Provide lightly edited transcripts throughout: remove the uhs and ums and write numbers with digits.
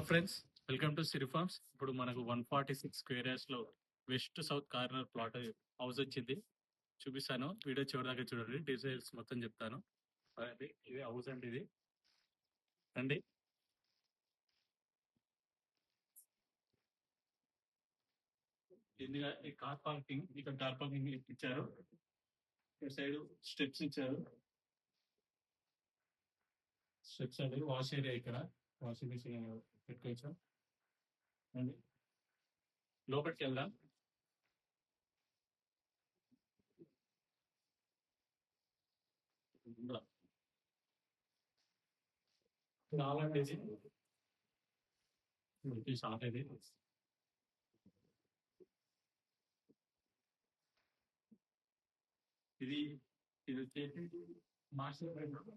Friends, welcome to Siri farms. ఇప్పుడు మనకు 146 square yards లో west south corner plot house వచ్చింది. చూపిస్తాను, వీడియో చివరిదాకా చూడండి, డీటెయిల్స్ మొత్తం చెప్తాను. ఇది హౌస్ అండి, ఇది అండి. ఈ కార్ పార్కింగ్, ఇక్కడ కార్ పార్కింగ్ ఇచ్చారు. ఇక్కడ సైడ్ స్టెప్స్ ఇచ్చారు. స్టెప్స్ అండి, వాష్ ఏరియా, ఇక్కడ వాషింగ్ మిషన్ పెట్టుకోవచ్చు అండి. లోపలికి వెళ్దాం. కావాలండి, ఇది షాప్ ఇది. ఇది ఇది వచ్చేసి మాస్టర్ బెడ్రూమ్,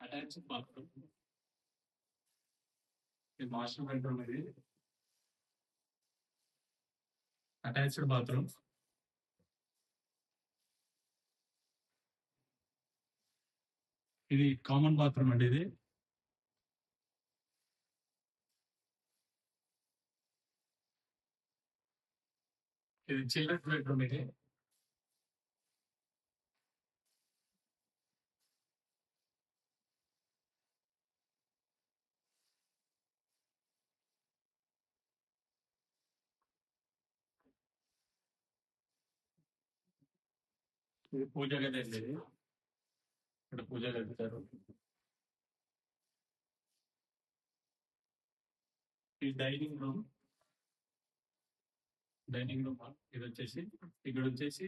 అటాచ్డ్ బాత్రూమ్. ఇది మాస్టర్ బెడ్రూమ్, ఇది అటాచ్డ్ బాత్రూమ్. ఇది కామన్ బాత్రూమ్ అండి. ఇది చిల్డ్రన్ బెడ్రూమ్. ఇది ఇది పూజ గది అండి. ఇది ఇక్కడ పూజ గదిస్తారు. ఈ డైనింగ్ రూమ్, ఇది వచ్చేసి ఇక్కడ వచ్చేసి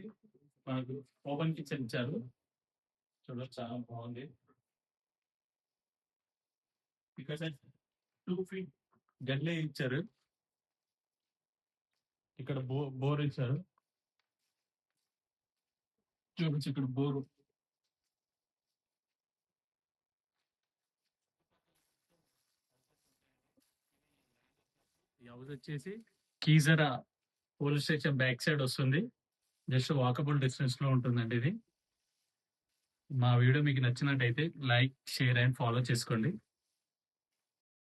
మనకు ఓపెన్ కిచెన్ ఇచ్చారు. చూడండి, చాలా బాగుంది. ఇక్కడ 2 feet గడ్లే ఇచ్చారు. ఇక్కడ బోర్ ఇచ్చారు. చూడొచ్చు, ఇక్కడ బోరు. ఈ హౌస్ వచ్చేసి కీజరా పోలీస్ స్టేషన్ బ్యాక్ సైడ్ వస్తుంది. జస్ట్ వాకబుల్ డిస్టెన్స్ లో ఉంటుందండి ఇది. మా వీడియో మీకు నచ్చినట్టయితే లైక్, షేర్ అండ్ ఫాలో చేసుకోండి.